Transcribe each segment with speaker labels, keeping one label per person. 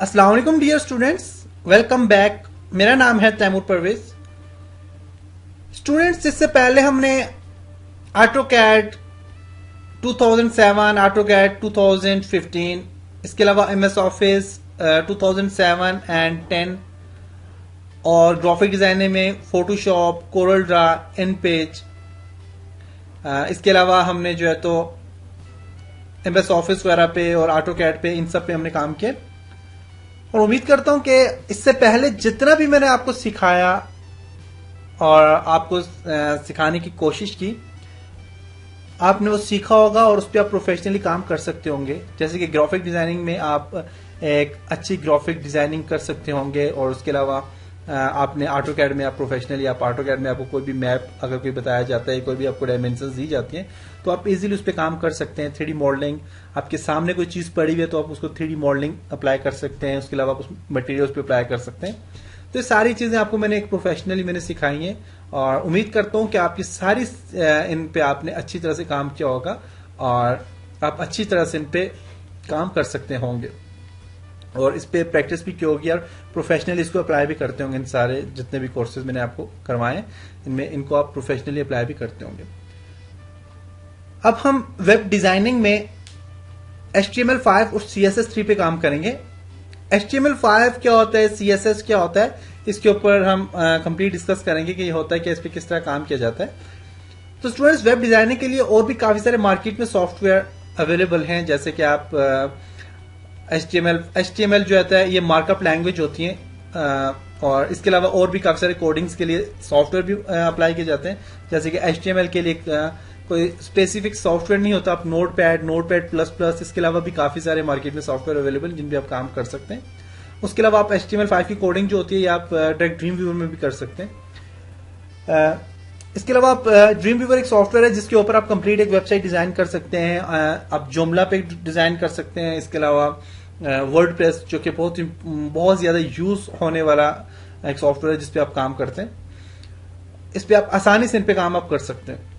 Speaker 1: अस्सलाम वालेकुम dear students, welcome back. मेरा नाम है तैमूर परवेज। स्टूडेंट्स, इससे पहले हमने ऑटोकैड 2007, ऑटोकैड 2015, इसके अलावा एमएस ऑफिस 2007 एंड 10 और ग्राफिक डिजाइनिंग में फोटोशॉप, कोरल ड्रा, इनपेज, इसके अलावा हमने जो है तो एमएस ऑफिस वगैरह पे और ऑटोकैड पे, इन सब पे हमने काम किया। और उम्मीद करता हूं कि इससे पहले जितना भी मैंने आपको सिखाया और आपको सिखाने की कोशिश की, आपने वो सीखा होगा और उस पर आप प्रोफेशनली काम कर सकते होंगे। जैसे कि ग्राफिक डिजाइनिंग में आप एक अच्छी ग्राफिक डिजाइनिंग कर सकते होंगे, और उसके अलावा आपने ऑटोकैड में आप प्रोफेशनली, आप ऑटोकैड में आपको कोई भी मैप अगर कोई बताया जाता है, कोई भी आपको डायमेंशंस दी जाती हैं, तो आप इजीली उस पर काम कर सकते हैं। 3D मॉडलिंग, आपके सामने कोई चीज पड़ी हुई है तो आप उसको 3D मॉडलिंग अप्लाई कर सकते हैं। उसके अलावा आप उस मटेरियल्स पे अप्लाई कर सकते हैं। तो ये सारी चीजें आपको मैंने एक प्रोफेशनली मैंने सिखाई हैं, और उम्मीद करता हूं कि आपकी सारी इन पे आपने अच्छी तरह से काम किया होगा और आप अच्छी तरह से इन पे काम कर सकते होंगे, और इस पे प्रैक्टिस भी की होगी और प्रोफेशनली इसको अप्लाई भी करते होंगे। इन सारे जितने भी कोर्सेज मैंने आपको करवाए, इनमें इनको आप प्रोफेशनली अप्लाई भी करते होंगे। अब हम वेब डिजाइनिंग में HTML5 और CSS3 पे काम करेंगे। HTML5 क्या होता है, CSS क्या होता है, इसके ऊपर हम कंप्लीट डिस्कस करेंगे कि ये होता है कि इस पे किस तरह काम किया जाता है। तो स्टूडेंट्स, वेब डिजाइनिंग के लिए और भी काफी सारे मार्केट में सॉफ्टवेयर अवेलेबल हैं। जैसे कि आप HTML जो होता है, ये मार्कअप लैंग्वेज होती है, और इसके अलावा और भी काफी सारे कोडिंग्स के लिए सॉफ्टवेयर भी अप्लाई किए जाते हैं। जैसे कि HTML के लिए कोई स्पेसिफिक सॉफ्टवेयर नहीं होता, आप नोटपैड प्लस, इसके अलावा भी काफी सारे मार्केट में सॉफ्टवेयर अवेलेबल जिन पे आप काम कर सकते हैं। उसके अलावा आप HTML5 की कोडिंग जो होती है, आप डायरेक्ट ड्रीम व्यूअर में भी कर सकते हैं। इसके अलावा आप ड्रीम व्यूअर एक सॉफ्टवेयर है जिसके ऊपर आप कंप्लीट एक वेबसाइट डिजाइन कर सकते हैं। आप जोमला पे डिजाइन कर सकते हैं। इसके अलावा वर्डप्रेस, जो कि बहुत ज्यादा यूज होने वाला एक सॉफ्टवेयर है जिसपे आप काम करते हैं, इस पे आप आसानी से इन पे काम आप कर सकते हैं।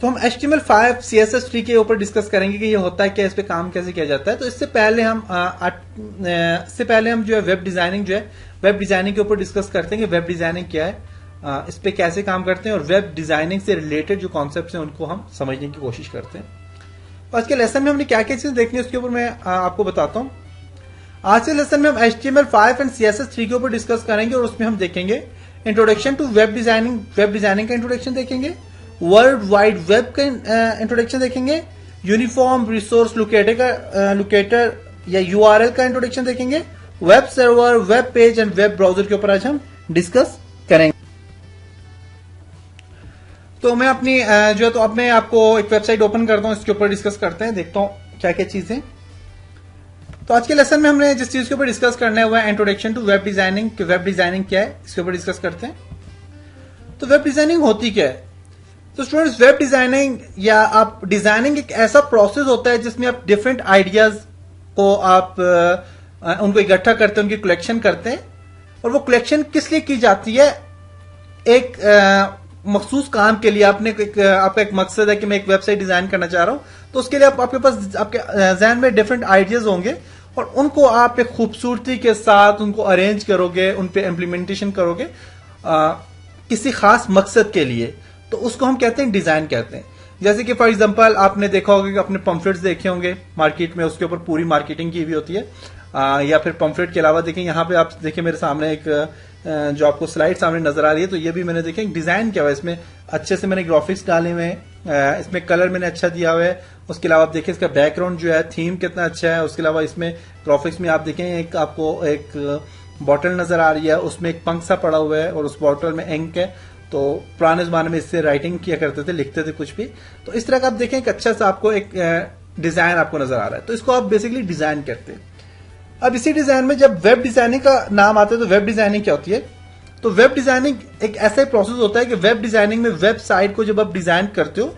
Speaker 1: तो हम HTML5 CSS3 के ऊपर डिस्कस करेंगे कि ये होता है क्या, इस पे काम कैसे किया जाता है। तो इससे पहले हम जो है वेब डिजाइनिंग के ऊपर डिस्कस करते हैं कि वेब डिजाइनिंग क्या है, इस पे कैसे काम करते हैं, और वेब डिजाइनिंग से रिलेटेड जो कॉन्सेप्ट्स हैं उनको हम समझने की कोशिश करते हैं। आज के लेसन में हमने क्या क्या चीजें देखनी है उसके ऊपर मैं आपको बताता हूं। आज के लेसन में हम HTML5 एंड CSS3 के ऊपर डिस्कस करेंगे, और उसमें हम देखेंगे इंट्रोडक्शन टू वेब डिजाइनिंग का इंट्रोडक्शन देखेंगे, वर्ल्ड वाइड वेब का इंट्रोडक्शन देखेंगे, यूनिफॉर्म रिसोर्स लोकेटर या URL का इंट्रोडक्शन देखेंगे, web server, web page and web browser के ऊपर आज हम डिस्कस करेंगे। तो मैं अपनी जो है तो अब मैं आपको एक वेबसाइट ओपन करता हूं, इसके ऊपर डिस्कस करते हैं, देखता हूं क्या क्या चीजें। तो आज के लेसन में हमने जिस चीज के ऊपर डिस्कस करना है वो है introduction to web designing. Web designing क्या है, इसके ऊपर डिस्कस करते हैं। तो वेब डिजाइनिंग होती क्या है? तो स्टूडेंट्स, वेब डिजाइनिंग या आप डिजाइनिंग एक ऐसा प्रोसेस होता है जिसमें आप डिफरेंट आइडियाज को आप उनको इकट्ठा करते हैं, उनकी कलेक्शन करते हैं। और वो कलेक्शन किस लिए की जाती है? एक मखसूस काम के लिए। आपका एक मकसद है कि मैं एक वेबसाइट डिजाइन करना चाह रहा हूं, तो उसके लिए आपके पास आपके जहन में डिफरेंट आइडियाज होंगे, और उनको आप एक खूबसूरती के साथ उनको अरेंज करोगे, उन पे इम्प्लीमेंटेशन करोगे किसी खास मकसद के लिए। तो उसको हम कहते हैं डिजाइन कहते हैं। जैसे कि फॉर एग्जांपल आपने देखा होगा कि अपने पंफलेट्स देखे होंगे मार्केट में, उसके ऊपर पूरी मार्केटिंग की हुई होती है। या फिर पंफलेट के अलावा देखें, यहाँ पे आप देखिए मेरे सामने एक जो आपको स्लाइड सामने नजर आ रही है, तो ये भी मैंने देखे डिजाइन क्या हुआ है। इसमें अच्छे से मैंने ग्राफिक्स डाले हुए हैं, इसमें कलर मैंने अच्छा दिया हुआ है। उसके अलावा आप देखिए इसका बैकग्राउंड जो है, थीम कितना अच्छा है। उसके अलावा इसमें ग्राफिक्स में आप देखें आपको एक बॉटल नजर आ रही है, उसमें एक पंख सा पड़ा हुआ है, और उस बॉटल में इंक है। तो पुराने जमाने में इससे राइटिंग किया करते थे, लिखते थे कुछ भी। तो इस तरह का आप देखें एक अच्छा सा आपको एक डिजाइन आपको नजर आ रहा है, तो इसको आप बेसिकली डिजाइन कहते हैं। अब इसी डिजाइन में जब वेब डिजाइनिंग का नाम आता है, तो वेब डिजाइनिंग क्या होती है? तो वेब डिजाइनिंग एक ऐसा प्रोसेस होता है कि वेब डिजाइनिंग में वेबसाइट को जब आप डिजाइन करते हो,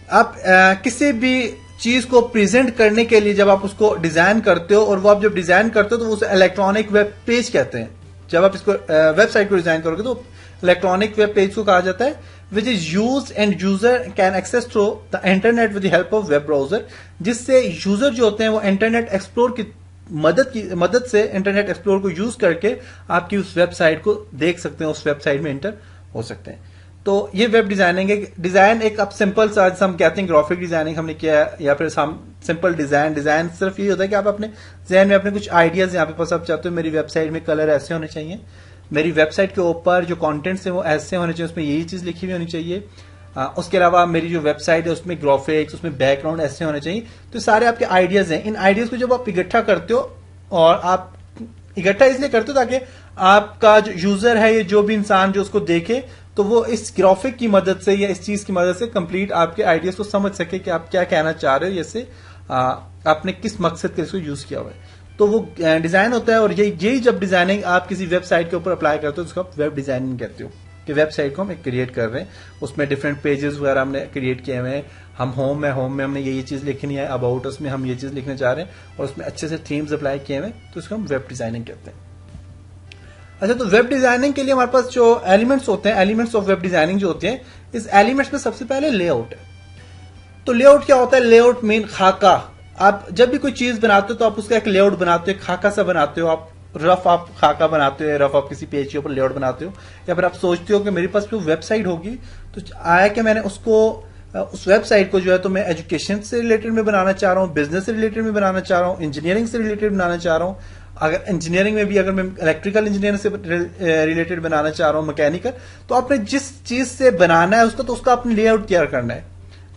Speaker 1: आप किसी भी चीज को प्रेजेंट करने के लिए जब आप उसको डिजाइन करते हो, और वो आप जब डिजाइन करते हो तो उसे इलेक्ट्रॉनिक वेब पेज कहते हैं। जब आप इसको वेबसाइट को डिजाइन करोगे तो इलेक्ट्रॉनिक वेब पेज को कहा जाता है, which is used and user can access through the internet with the help of web browser, जिससे यूजर जो होते हैं वो इंटरनेट एक्सप्लोर की मदद से इंटरनेट एक्सप्लोर को यूज करके आपकी उस वेबसाइट को देख सकते हैं, उस वेबसाइट में एंटर हो सकते हैं। तो ये वेब डिजाइनिंग है। डिजाइन एक अब सिंपल सा हम कहते हैं ग्राफिक डिजाइनिंग हमने किया है, या फिर हम सिंपल डिजाइन सिर्फ ये होता है कि आप अपने जहन में अपने कुछ आइडियाज यहाँ पे पास आप चाहते हो मेरी वेबसाइट में कलर ऐसे होने चाहिए, मेरी वेबसाइट के ऊपर जो कंटेंट्स है वो ऐसे होने चाहिए, उसमें यही चीज लिखी हुई होनी चाहिए, उसके अलावा मेरी जो वेबसाइट है उसमें ग्राफिक्स, उसमें बैकग्राउंड ऐसे होने चाहिए। तो सारे आपके आइडियाज हैं। इन आइडियाज को जब आप इकट्ठा करते हो, और आप इकट्ठा इसलिए करते हो ताकि आपका जो यूजर है, ये जो भी इंसान जो उसको देखे, तो वो इस ग्राफिक की मदद से या इस चीज की मदद से कंप्लीट आपके आइडियाज को समझ सके कि आप क्या कहना चाह रहे हो, जैसे आपने किस मकसद के इसको यूज किया हुआ है। तो वो डिजाइन होता है। और यही जब डिजाइनिंग आप किसी वेबसाइट के ऊपर अप्लाई करते हो, उसको आप वेब डिजाइनिंग कहते हो, कि वेबसाइट को हम क्रिएट कर रहे हैं, उसमें डिफरेंट पेजेस वगैरह हमने क्रिएट किए हुए हैं। हम होम में हमने ये चीज लिखनी है, अबाउट उसमें हम ये चीज लिखने चाह रहे हैं, और उसमें अच्छे से थीम्स अप्लाई किए हुए, तो उसको हम वेब डिजाइनिंग कहते हैं। अच्छा, तो वेब डिजाइनिंग के लिए हमारे पास जो एलिमेंट्स होते हैं, एलिमेंट्स ऑफ वेब डिजाइनिंग जो होते हैं, इस एलिमेंट्स में सबसे पहले लेआउट है। तो लेआउट क्या होता है? लेआउट मीन खाका। आप जब भी कोई चीज बनाते हो तो आप उसका एक लेआउट बनाते हो, एक खाका सा बनाते हो। आप खाका बनाते हो, रफ आप किसी पेज के ऊपर लेआउट बनाते हो, या फिर आप सोचते हो कि मेरे पास जो वेबसाइट होगी, तो आया कि मैंने उसको उस वेबसाइट को जो है तो मैं एजुकेशन से रिलेटेड में बनाना चाह रहा हूँ, बिजनेस से रिलेटेड में बनाना चाह रहा हूँ, इंजीनियरिंग से रिलेटेड बनाना चाह रहा हूँ। अगर इंजीनियरिंग में भी अगर मैं इलेक्ट्रिकल इंजीनियरिंग से रिलेटेड बनाना चाह रहा हूँ, मैकेनिकल, तो आपने जिस चीज से बनाना है उसका, तो उसका अपने लेआउट तैयार करना है।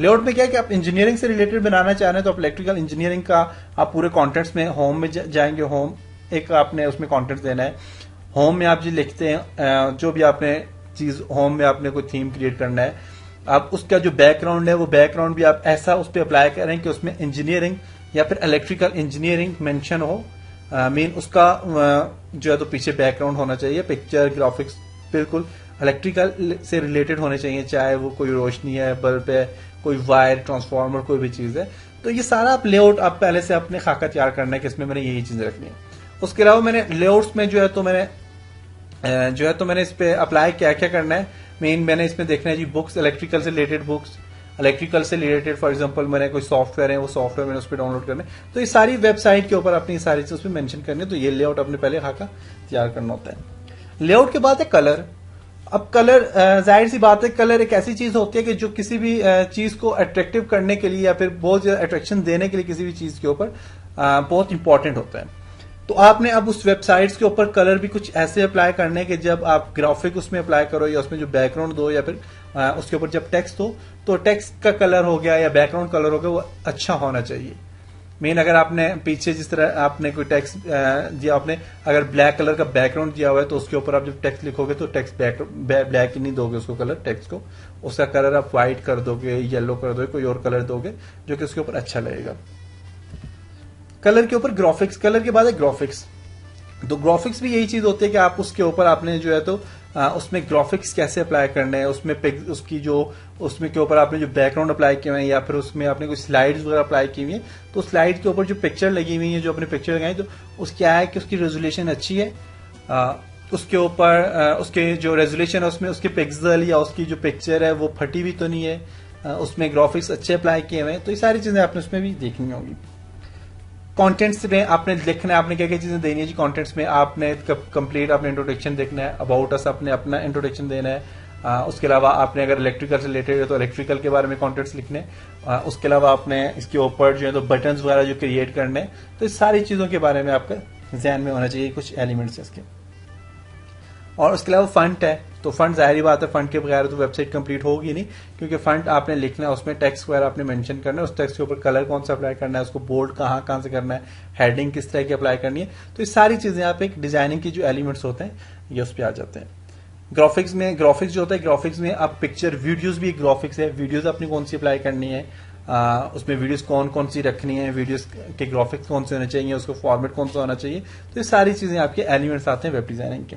Speaker 1: लेआउट में क्या है कि आप इंजीनियरिंग से रिलेटेड बनाना चाह रहे हैं, तो आप इलेक्ट्रिकल इंजीनियरिंग का आप पूरे कॉन्टेंट्स में होम में जाएंगे, होम एक आपने उसमें कॉन्टेंट्स देना है। होम में आप जो लिखते हैं, जो भी आपने चीज होम में आपने कोई थीम क्रिएट करना है, आप उसका जो बैकग्राउंड है वो बैकग्राउंड भी आप ऐसा उस पर अप्लाई करें कि उसमें इंजीनियरिंग या फिर इलेक्ट्रिकल इंजीनियरिंग मेंशन हो। मीन उसका जो है तो पीछे बैकग्राउंड होना चाहिए, पिक्चर ग्राफिक्स बिल्कुल इलेक्ट्रिकल से रिलेटेड होने चाहिए, चाहे वो कोई रोशनी है, बल्ब है, कोई वायर, ट्रांसफार्मर, कोई भी चीज है। तो ये सारा आप लेआउट आप पहले से अपने खाका तैयार करना है कि इसमें मैंने यही चीजें रखनी है। उसके अलावा मैंने लेआउट्स में जो है तो मैंने इस पे अप्लाई क्या क्या करना है। मेन मैंने इसमें देखना है जी बुक्स, इलेक्ट्रिकल से रिलेटेड बुक्स, इलेक्ट्रिकल से रिलेटेड फॉर एग्जांपल मैंने कोई सॉफ्टवेयर है, वो सॉफ्टवेयर मैंने उस पर डाउनलोड करना है। तो ये सारी वेबसाइट के ऊपर अपनी सारी चीज उसमें मेंशन करनी है। तो ये लेआउट अपने पहले खाका तैयार करना होता है। लेआउट के बाद है कलर। अब कलर, जाहिर सी बात है, कलर एक ऐसी चीज होती है कि जो किसी भी चीज को अट्रैक्टिव करने के लिए या फिर बहुत ज्यादा अट्रैक्शन देने के लिए किसी भी चीज के ऊपर बहुत इंपॉर्टेंट होता है। तो आपने अब उस वेबसाइट्स के ऊपर कलर भी कुछ ऐसे अप्लाई करने के जब आप ग्राफिक उसमें अप्लाई करो, या उसमें जो बैकग्राउंड दो, या फिर उसके ऊपर जब टेक्स्ट हो, तो टेक्स्ट का कलर हो गया या बैकग्राउंड कलर हो गया, वो अच्छा होना चाहिए। मेन अगर आपने पीछे जिस तरह आपने कोई टेक्स्ट दिया, आपने अगर ब्लैक कलर का बैकग्राउंड दिया हुआ है, तो उसके ऊपर आप जब टेक्स्ट लिखोगे तो टेक्स्ट ब्लैक ही नहीं दोगे उसको कलर, टेक्स्ट को उसका कलर आप व्हाइट कर दोगे, येलो कर दोगे, कोई और कलर दोगे जो कि उसके ऊपर अच्छा लगेगा। कलर के ऊपर ग्राफिक्स, कलर के बाद है ग्राफिक्स। तो ग्राफिक्स भी यही चीज होती है कि आप उसके ऊपर आपने जो है तो उसमें ग्राफिक्स कैसे अप्लाई करने हैं, उसमें उसकी जो उसमें के ऊपर आपने जो बैकग्राउंड अप्लाई किए हुए हैं, या फिर उसमें आपने कुछ स्लाइड्स वगैरह अप्लाई की हुई है, तो स्लाइड के ऊपर जो पिक्चर लगी हुई है, जो अपने पिक्चर लगाई, तो उस क्या है कि उसकी रेजोल्यूशन अच्छी है, उसके ऊपर उसके जो रेजोल्यूशन है उसमें उसके पिक्सल या उसकी जो पिक्चर है वो फटी भी तो नहीं है, उसमें ग्राफिक्स अच्छे अप्लाई किए हुए हैं। तो ये सारी चीजें आपने उसमें भी देखनी होगी। कंटेंट्स में आपने लिखना है, आपने क्या क्या चीजें देनी है जी कंटेंट्स में। आपने कंप्लीट आपने इंट्रोडक्शन देखना है, अबाउट अस आपने अपना इंट्रोडक्शन देना है। उसके अलावा आपने अगर इलेक्ट्रिकल से रिलेटेड है तो इलेक्ट्रिकल के बारे में कंटेंट्स लिखने हैं। उसके अलावा आपने इसके ऊपर जो है तो बटन्स वगैरह जो क्रिएट करने हैं, तो इस सारी चीजों के बारे में आपका ध्यान में होना चाहिए, कुछ एलिमेंट्स इसके। और उसके अलावा फंट है, तो फंट जाहिर बात है, फंट के बगैर तो वेबसाइट कंप्लीट होगी नहीं, क्योंकि फंट आपने लिखना है, उसमें टेक्स्ट वगैरह आपने मेंशन करना है, उस टेक्स्ट के ऊपर कलर कौन सा अप्लाई करना है, उसको बोल्ड कहाँ से करना है, हेडिंग किस तरह की अप्लाई करनी है। तो ये सारी चीजें आप एक डिजाइनिंग की जो एलिमेंट्स होते हैं ये उस पर आ जाते हैं। ग्राफिक्स जो होता है, ग्राफिक्स में आप पिक्चर, वीडियोज भी ग्राफिक्स है, वीडियोज अपनी कौन सी अप्लाई करनी है, उसमें वीडियोस कौन सी रखनी है, वीडियोस के ग्राफिक्स कौन से होने चाहिए, उसको फॉर्मेट कौन सा होना चाहिए। तो ये सारी चीजें आपके एलिमेंट्स आते हैं वेब डिजाइनिंग के।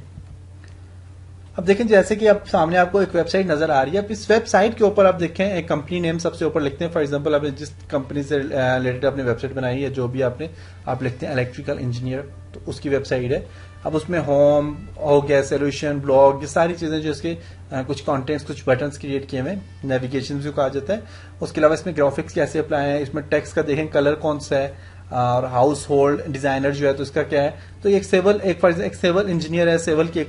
Speaker 1: अब देखें जैसे कि अब सामने आपको एक वेबसाइट नजर आ रही है, अब इस वेबसाइट के ऊपर आप देखें एक कंपनी नेम सबसे ऊपर लिखते हैं। फॉर एग्जांपल आपने जिस कंपनी से रिलेटेड अपनी वेबसाइट बनाई है, जो भी आपने आप लिखते हैं इलेक्ट्रिकल इंजीनियर, तो उसकी वेबसाइट है। अब उसमें होम हो गया, सोल्यूशन, ब्लॉग, ये सारी चीजें जो इसके कुछ कंटेंट्स, कुछ बटन्स क्रिएट किए हुए, नेविगेशन भी कहा जाता है। उसके अलावा इसमें ग्राफिक्स कैसे अप्लाई है, इसमें टेक्स्ट का देखें कलर कौन सा है, और हाउस होल्ड डिजाइनर जो है तो इसका क्या है। तो एक सिविल इंजीनियर है, सिविल की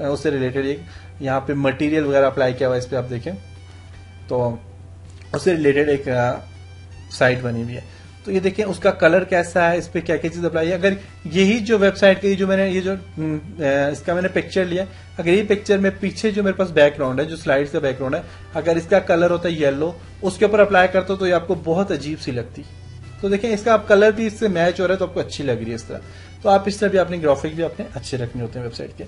Speaker 1: उससे रिलेटेड एक यहाँ पे मटेरियल वगैरह अप्लाई किया हुआ है, इस पे आप देखें तो उससे रिलेटेड एक साइट बनी हुई है। तो ये देखें उसका कलर कैसा है, इस पे क्या क्या चीज अप्लाई है। अगर यही जो वेबसाइट की जो मैंने इसका मैंने पिक्चर लिया, अगर ये पिक्चर में पीछे जो मेरे पास बैकग्राउंड है, जो स्लाइड्स का बैकग्राउंड है, अगर इसका कलर होता है येलो, उसके ऊपर अप्लाई करता हूं तो ये आपको बहुत अजीब सी लगती। तो देखें इसका आप कलर भी इससे मैच हो रहा है तो आपको अच्छी लग रही है इस तरह। तो आप इस तरह भी अपने ग्राफिक भी अपने अच्छे रखने होते हैं वेबसाइट के।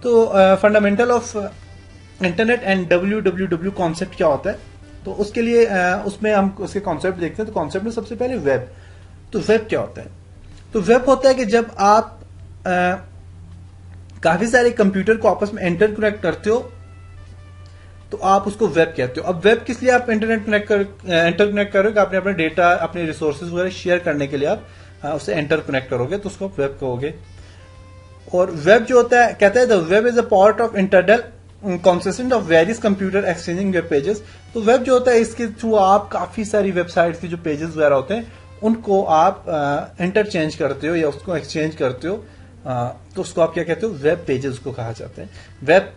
Speaker 1: तो fundamental of internet and WWW concept क्या होता है, तो उसके लिए उसमें हम उसके कॉन्सेप्ट देखते हैं। तो कॉन्सेप्ट में सबसे पहले वेब। तो वेब क्या होता है? तो वेब होता है कि जब आप काफी सारे कंप्यूटर को आपस में इंटरकनेक्ट करते हो तो आप उसको वेब कहते हो। अब वेब किस लिए आप इंटरकनेक्ट करोगे? आपने अपने डेटा, अपने रिसोर्सेज वगैरह शेयर करने के लिए आप उससे इंटरकनेक्ट करोगे तो उसको वेब कहोगे। और वेब जो होता है, कहता है the web is a part of internal consistent of various computer exchanging web pages. तो वेब जो होता है इसके थ्रू आप काफी सारी वेबसाइट्स के जो पेजेस वगैरह होते हैं उनको आप इंटरचेंज करते हो या उसको एक्सचेंज करते हो, तो उसको आप क्या कहते हो? वेब पेजेस को कहा जाता है। वेब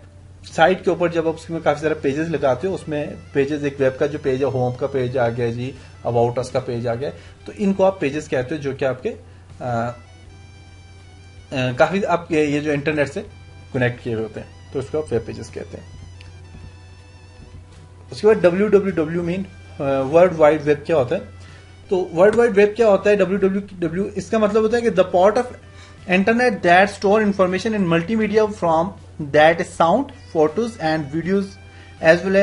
Speaker 1: साइट के ऊपर जब आप उसमें काफी सारे पेजेस लगाते हो, उसमें पेजेस, एक वेब का जो पेज है, होम का पेज आ गया जी, अबाउट अस का पेज आ गया, तो इनको आप पेजेस कहते हो, जो कि आपके काफी आपके ये जो इंटरनेट से कनेक्ट किए हुए होते हैं, तो उसको आप वेब पेजेस कहते हैं। उसके बाद WWW mean world wide web क्या होता है? तो वर्ल्ड वाइड वेब क्या होता है? WWW इसका मतलब होता है कि the part of internet that store information in multimedia from that is sound, photos and videos as well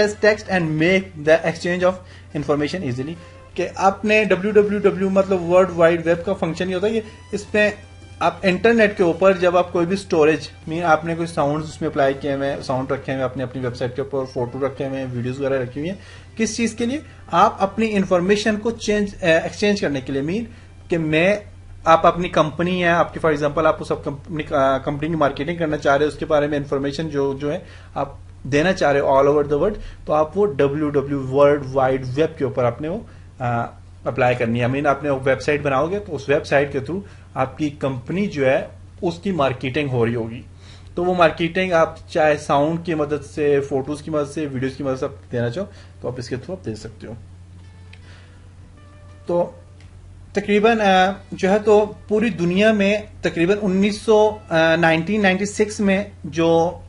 Speaker 1: as text and make the exchange of information easily। कि आपने WWW मतलब वर्ल्ड वाइड वेब का function ये होता है कि इसमें आप इंटरनेट के ऊपर जब आप कोई भी स्टोरेज मीन आपने कोई साउंड उसमें अप्लाई किए हुए, साउंड रखे हुए अपने अपनी वेबसाइट के ऊपर, फोटो रखे हुए, वीडियोस वगैरह रखी हुई है, किस चीज के लिए? आप अपनी इंफॉर्मेशन को एक्सचेंज करने के लिए। मीन कि आप अपनी कंपनी है आपकी, फॉर एग्जांपल आप उस कंपनी की मार्केटिंग करना चाह रहे हो, उसके बारे में इंफॉर्मेशन जो है आप देना चाह रहे हो ऑल ओवर द वर्ल्ड, तो आप वो WWW वर्ल्ड वाइड वेब के ऊपर आपने वो अप्लाई करनी है। मीन आपने वेबसाइट बनाओगे तो उस वेबसाइट के थ्रू आपकी कंपनी जो है उसकी मार्केटिंग हो रही होगी। तो वो मार्केटिंग आप चाहे साउंड की मदद से, फोटोज की मदद से, वीडियोज की मदद से आप देना चाहो तो आप इसके थ्रू आप दे सकते हो। तो तकरीबन जो है तो पूरी दुनिया में तकरीबन 1996 में जो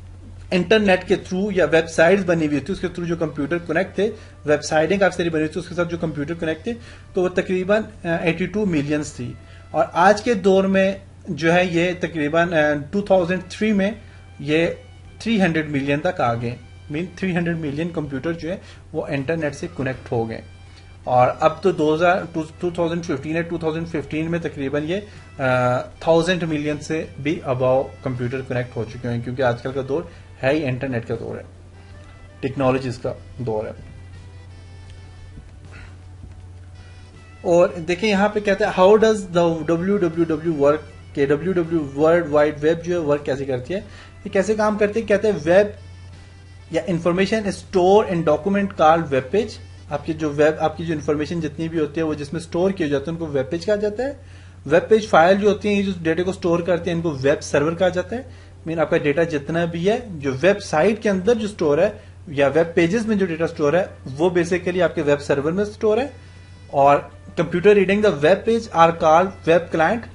Speaker 1: इंटरनेट के थ्रू या वेबसाइट्स बनी हुई थी, उसके थ्रू जो कंप्यूटर कनेक्ट थे, वेबसाइटें काफी सारी बनी हुई थी, उसके साथ जो कंप्यूटर कनेक्ट थे, तो वो तकरीबन 82 मिलियंस थी। और आज के दौर में जो है ये तकरीबन 2003 में ये 300 मिलियन तक आ गए। मीन 300 मिलियन कंप्यूटर जो है वो इंटरनेट से कनेक्ट हो गए। और अब तो 2015 है, 2015 में तकरीबन ये 1000 मिलियन से भी अबाव कंप्यूटर कनेक्ट हो चुके हैं, क्योंकि आजकल का दौर है ही इंटरनेट का दौर है, टेक्नोलॉजीज का दौर है। और देखिए यहाँ पे कहते हैं how does the WWW work, के WWW वर्ल्ड वाइड वेब जो है वर्क कैसे करती है, ये कैसे काम करती है? कहते हैं वेब या information store in document called web page. आपकी जो इंफॉर्मेशन जितनी भी होती है वो जिसमें स्टोर किए जाते हैं उनको वेब पेज कहा जाता है। वेब पेज फाइल जो होती है, ये जो डेटा को स्टोर करते हैं, इनको वेब सर्वर कहा जाता है। मीन आपका डेटा जितना भी है जो वेबसाइट के अंदर जो स्टोर है या वेब पेजेस में जो डेटा स्टोर है वो बेसिकली आपके वेब सर्वर में स्टोर है। और computer reading the web page are called web client.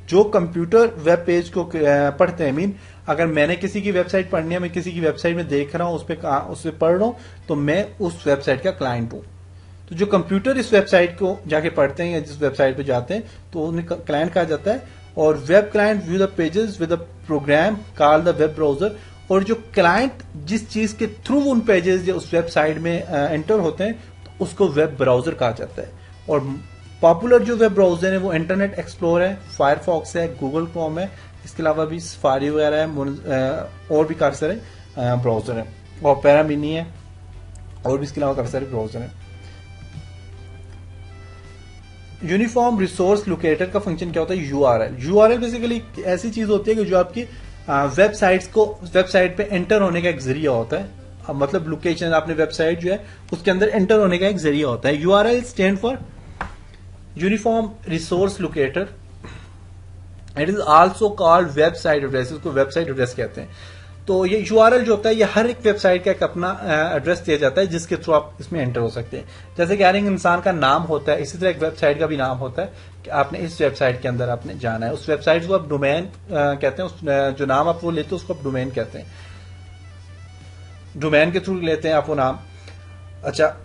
Speaker 1: जो कंप्यूटर वेब पेज को पढ़ते हैं, मीन अगर मैंने किसी की वेबसाइट पढ़नी है, मैं किसी की वेबसाइट में देख रहा हूं, उस पर पढ़ रहा हूं, तो मैं उस वेबसाइट का क्लाइंट हूं। तो जो कंप्यूटर इस वेबसाइट को जाके पढ़ते हैं या जिस वेबसाइट पे जाते हैं तो उन्हें क्लाइंट कहा जाता है। और web client view the pages with a program called the web browser. और जो क्लाइंट जिस चीज के थ्रू उन पेजेस या उस वेबसाइट में एंटर होते हैं तो उसको वेब ब्राउजर कहा जाता है। और पॉपुलर जो वेब ब्राउजर है वो इंटरनेट एक्सप्लोर है, फायरफॉक्स है, गूगल क्रोम है, इसके अलावा भी सफारी वगैरह है, और भी काफी सारे ब्राउजर है, ओपेरा मिनी है, और भी इसके अलावा काफी सारे ब्राउजर हैं। यूनिफॉर्म रिसोर्स लोकेटर का फंक्शन क्या होता है? यूआरएल। यूआरएल बेसिकली ऐसी चीज होती है कि जो आपकी वेबसाइट पे एंटर होने का एक जरिया होता है। मतलब लोकेशन, आपने वेबसाइट जो है उसके अंदर एंटर होने का एक जरिया होता है। URL stand for uniform resource locator. It is also called website address, इसको वेबसाइट एड्रेस कहते हैं। तो ये यूआरएल जो होता है ये हर एक वेबसाइट का एक अपना एड्रेस दिया जाता है जिसके थ्रू आप इसमें एंटर हो सकते हैं। जैसे कि हर एक इंसान का नाम होता है, इसी तरह एक वेबसाइट का भी नाम होता है कि आपने इस वेबसाइट के अंदर आपने जाना है। उस वेबसाइट को आप डोमेन कहते हैं, उस जो नाम आप वो लेते हैं उसको आप डोमेन कहते हैं। डोमेन के थ्रू लेते हैं आप वो नाम। अच्छा,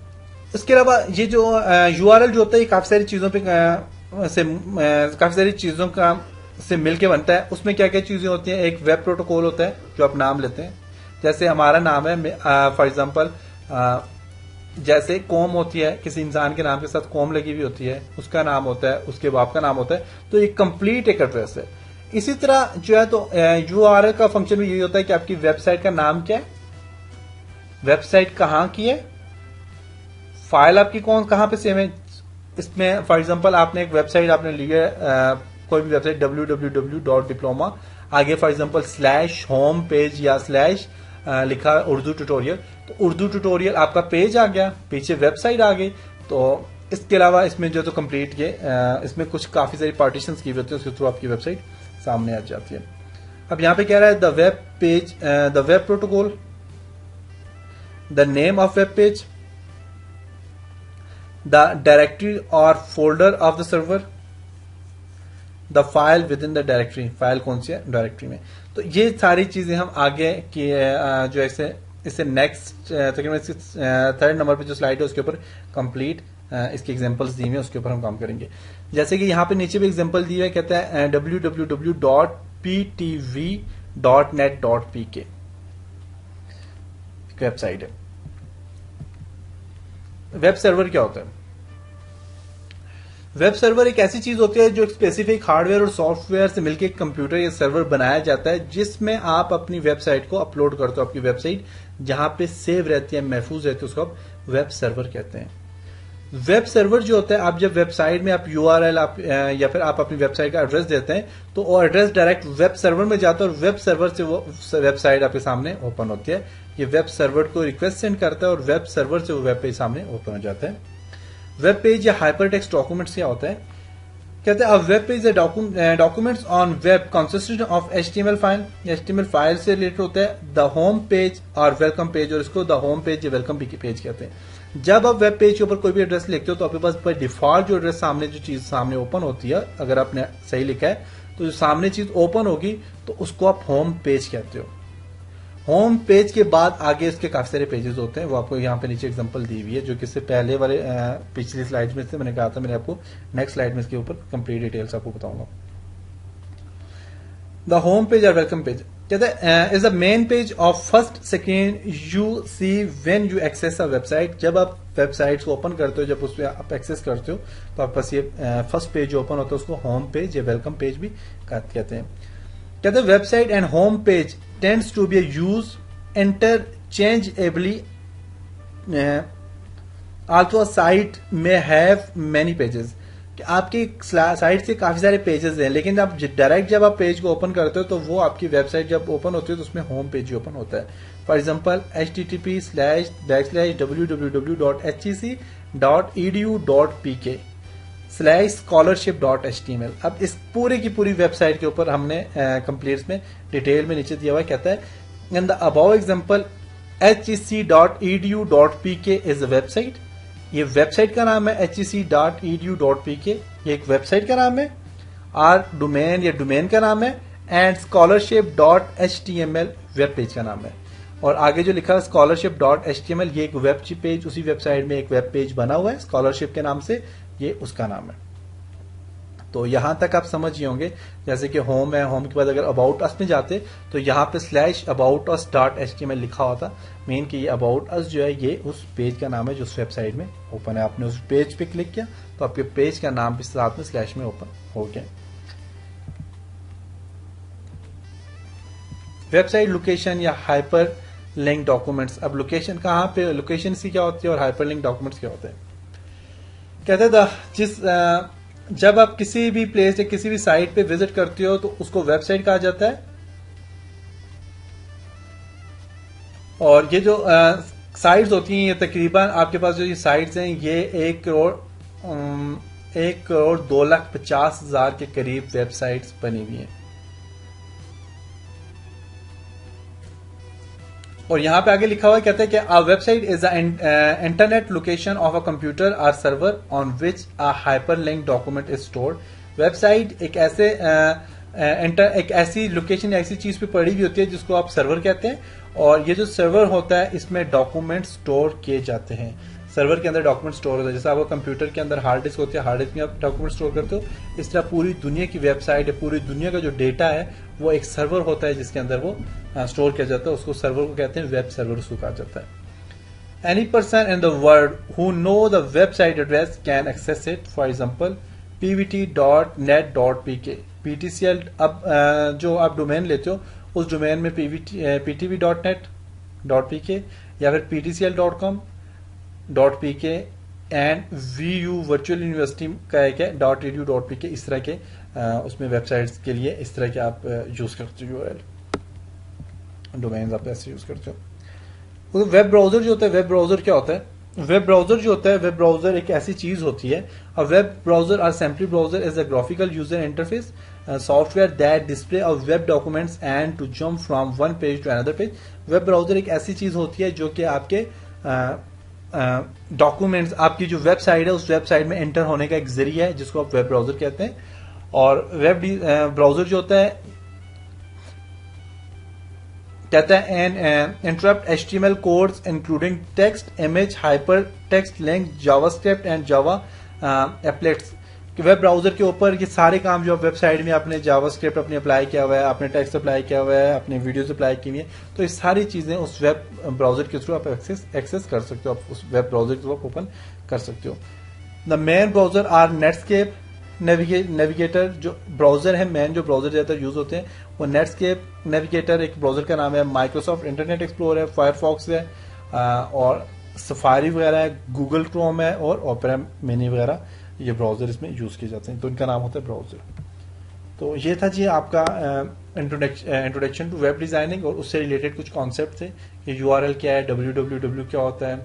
Speaker 1: इसके अलावा ये जो यूआरएल जो होता है ये काफी सारी चीजों पे काफी सारी चीजों का से मिलके बनता है। उसमें क्या क्या चीजें होती हैं? एक वेब प्रोटोकॉल होता है जो आप नाम लेते हैं, जैसे हमारा नाम है फॉर एग्जांपल, जैसे कॉम होती है, किसी इंसान के नाम के साथ कॉम लगी हुई होती है, उसका नाम होता है, उसके बाप का नाम होता है, तो ये कंप्लीट एक एड्रेस है। इसी तरह जो है तो यूआरएल का फंक्शन भी यही होता है कि आपकी वेबसाइट का नाम क्या है, वेबसाइट कहाँ की है, फाइल आपकी कहाँ पे सेव है। इसमें फॉर एग्जांपल आपने एक वेबसाइट आपने ली है, कोई भी वेबसाइट www.diploma, आगे फॉर एग्जांपल /home पेज या लिखा उर्दू ट्यूटोरियल, तो उर्दू ट्यूटोरियल आपका पेज आ गया, पीछे वेबसाइट आ गई। तो इसके अलावा इसमें जो तो कंप्लीट ये इसमें कुछ काफी सारी पार्टीशंस की होती है, उसके थ्रू आपकी वेबसाइट सामने आ जाती है। अब यहां पे कह रहा है the web page, the web protocol, the name of web page, the directory और folder of the server, the file within the directory, file कौन सी है डायरेक्टरी में। तो ये सारी चीजें हम आगे की जो इससे नेक्स्ट तकरीबन 3rd नंबर पे जो स्लाइड है उसके ऊपर कंप्लीट इसकी एग्जांपल्स दी हुई है, उसके ऊपर हम काम करेंगे। जैसे कि यहाँ पे नीचे भी एग्जांपल दी है, कहता है www.ptv.net.pk वेबसाइट है। वेब सर्वर क्या होता है? वेब सर्वर एक ऐसी चीज होती है जो एक स्पेसिफिक हार्डवेयर और सॉफ्टवेयर से मिलकर एक कंप्यूटर या सर्वर बनाया जाता है जिसमें आप अपनी वेबसाइट को अपलोड करते हो। आपकी वेबसाइट जहां पे सेव रहती है, महफूज रहती है, उसको आप वेब सर्वर कहते हैं। वेब सर्वर जो होता है, आप जब वेबसाइट में आप यूआरएल या फिर आप अपनी वेबसाइट का एड्रेस देते हैं तो वो एड्रेस डायरेक्ट वेब सर्वर में जाता है और वेब सर्वर से वो वेबसाइट आपके सामने ओपन होती है। ये वेब सर्वर को रिक्वेस्ट सेंड करता है और वेब सर्वर से वो वेब पेज सामने ओपन हो जाता है। वेब पेज या हाइपरटेक्स्ट डॉक्यूमेंट्स क्या होता है? कहते हैं web page documents on web consistent of HTML file, HTML file से रिलेटेड होता है। द होम पेज और वेलकम पेज, और इसको द होम पेज या वेलकम पेज कहते हैं। जब आप वेब पेज के ऊपर कोई भी एड्रेस लिखते हो तो आपके पास बाय डिफॉल्ट जो एड्रेस सामने जो चीज सामने ओपन होती है, अगर आपने सही लिखा है तो जो सामने चीज ओपन होगी तो उसको आप होम पेज कहते हो। होम पेज के बाद आगे इसके काफी सारे पेजेस होते हैं, वो आपको यहाँ पे नीचे एग्जांपल दी हुई है, जो कि इससे पहले वाले पिछली स्लाइड में से मैंने कहा था, मैंने आपको नेक्स्ट स्लाइड में इसके ऊपर कंप्लीट डिटेल्स आपको बताऊंगा। द होम पेज और वेलकम पेज कहते हैं is the main page of first second you see when you access a website. जब आप वेबसाइट को ओपन करते हो, जब उसमें आप एक्सेस करते हो तो आपके पास ये फर्स्ट पेज ओपन होता है, उसको होम पेज या वेलकम पेज भी कहते हैं। कहते हैं website and home page tends to be use interchangeably, also site may have many pages. आपकी साइट से काफी सारे पेजेस हैं, लेकिन आप डायरेक्ट जब आप पेज को ओपन करते हो तो वो आपकी वेबसाइट जब ओपन होती है तो उसमें होम पेज ओपन होता है। For example http://www.hec.edu.pk/scholarship.html। अब इस पूरे की पूरी वेबसाइट के ऊपर हमने कंप्लीट में डिटेल में नीचे दिया हुआ कहता है in the above example hec.edu.pk is a website. ये वेबसाइट का नाम है hec.edu.pk, ये एक वेबसाइट का नाम है। आर डोमेन या डोमेन का नाम है एंड scholarship.html वेब पेज का नाम है। और आगे जो लिखा है scholarship.html ये एक वेब पेज, उसी वेबसाइट में एक वेब पेज बना हुआ है स्कॉलरशिप के नाम से, ये उसका नाम है। तो यहां तक आप समझ ही होंगे। जैसे कि होम है, होम के बाद अगर अबाउट अस में जाते तो यहाँ पे /aboutus.html लिखा होता, मीन कि ये अबाउट अस जो है ये उस पेज का नाम है जो उस वेबसाइट में ओपन है। आपने उस पेज पे क्लिक किया तो आपके पेज का नाम भी साथ में स्लैश में ओपन हो गया। वेबसाइट लोकेशन या हाइपर लिंक डॉक्यूमेंट्स। अब लोकेशन कहाँ पे, लोकेशन की क्या होती है और हाइपर लिंक डॉक्यूमेंट्स क्या होते हैं। कहते थे जब आप किसी भी प्लेस या किसी भी साइट पे विजिट करते हो तो उसको वेबसाइट कहा जाता है, और ये जो साइट्स होती हैं, ये तकरीबन आपके पास जो ये साइट्स हैं ये 1,02,50,000 के करीब वेबसाइट्स बनी हुई हैं। और यहां पे आगे लिखा हुआ कहता है कि a website is the internet location of a computer और server on which a hyperlink document is stored. Website एक ऐसी लोकेशन, ऐसी चीज पे पड़ी हुई होती है जिसको आप सर्वर कहते हैं, और ये जो सर्वर होता है इसमें डॉक्यूमेंट स्टोर किए जाते हैं। सर्वर के अंदर डॉक्यूमेंट स्टोर होता है, जैसे आपको कंप्यूटर के अंदर हार्ड डिस्क होती है, हार्ड डिस्क में आप डॉक्यूमेंट स्टोर करते हो, इस तरह पूरी दुनिया की वेबसाइट है, पूरी दुनिया का जो डेटा है वो एक सर्वर होता है जिसके अंदर वो स्टोर किया जाता है, उसको सर्वर को कहते हैं, वेब सर्वर उसको कहा जाता है। Any person in the world who know the website address can access it, for example pvt.net.pk। ptcl, अब जो आप डोमेन लेते हो उस डोमेन में ptv.net.pk या फिर ptcl.com.pk and VU virtual university का एक है .edu.pk, इस तरह के उसमें वेबसाइट्स के लिए इस तरह के आप यूज करते हो, डोमेन्स आप ऐसे यूज करते हो। तो वेब ब्राउजर जो होता है, वेब ब्राउजर क्या होता है, वेब ब्राउजर जो होता है, वेब ब्राउजर एक ऐसी चीज होती है, अ वेब ब्राउजर और simply browser is a graphical user interface software that display of web documents and to jump from one page to another page. Web browser एक ऐसी चीज होती है जो कि आपके डॉक्यूमेंट्स, आपकी जो वेबसाइट है उस वेबसाइट में एंटर होने का एक जरिया है जिसको आप वेब ब्राउजर कहते हैं। और वेब ब्राउजर जो होता है कहता है an interpret HTML codes including text, image, hyper text, link, JavaScript and Java applets. Web browser के ऊपर ये सारे काम जो वेबसाइट में आपने जावास्क्रिप्ट अपने अप्लाई किया हुआ है, आपने टेक्स्ट अप्लाई किया हुआ है, अपने वीडियोस अप्लाई की हुई है, तो ये सारी चीजें उस वेब ब्राउजर के थ्रू आप एक्सेस कर सकते हो, आप उस वेब ब्राउजर के थ्रू आप ओपन कर सकते हो। The main browser are Netscape, navigator. जो ब्राउजर है, मेन जो ब्राउजर ज्यादातर यूज होते हैं वो नेटस्केप, नेविगेटर एक ब्राउजर का नाम है, माइक्रोसॉफ्ट इंटरनेट एक्सप्लोरर है, फायरफॉक्स है, और सफारी वगैरह है, गूगल क्रोम है और ओपेरा मिनी वगैरह, ये ब्राउजर इसमें यूज किए जाते हैं, तो इनका नाम होता है ब्राउजर। तो ये था जी आपका इंट्रोडक्शन टू वेब डिजाइनिंग, और उससे रिलेटेड कुछ कॉन्सेप्ट थे कि URL क्या है, www क्या होता है,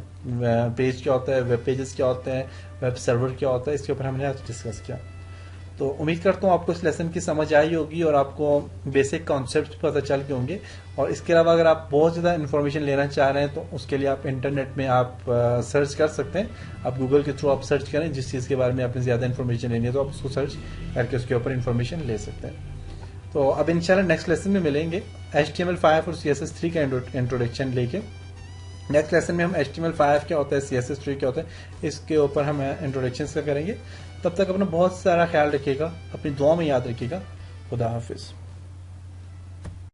Speaker 1: पेज क्या होता है, वेब पेजेस क्या होते हैं, वेब सर्वर क्या होता है, इसके ऊपर हमने आज डिस्कस किया। तो उम्मीद करता हूँ आपको इस लेसन की समझ आई होगी और आपको बेसिक कॉन्सेप्ट पता चल के होंगे। और इसके अलावा अगर आप बहुत ज़्यादा इन्फॉर्मेशन लेना चाह रहे हैं तो उसके लिए आप इंटरनेट में आप सर्च कर सकते हैं, आप गूगल के थ्रू आप सर्च करें, जिस चीज़ के बारे में आपने ज़्यादा इन्फॉर्मेशन लेनी है तो आप उसको सर्च करके उसके ऊपर इन्फॉर्मेशन ले सकते हैं। तो अब इंशाल्लाह नेक्स्ट लेसन में मिलेंगे HTML5 और CSS3 का इंट्रोडक्शन लेके। नेक्स्ट लेसन में हम HTML5 क्या होता है, CSS3 क्या होता है, इसके ऊपर हम इंट्रोडक्शन का करेंगे। तब तक अपना बहुत सारा ख्याल रखिएगा, अपनी दुआ में याद रखिएगा। खुदा हाफिज।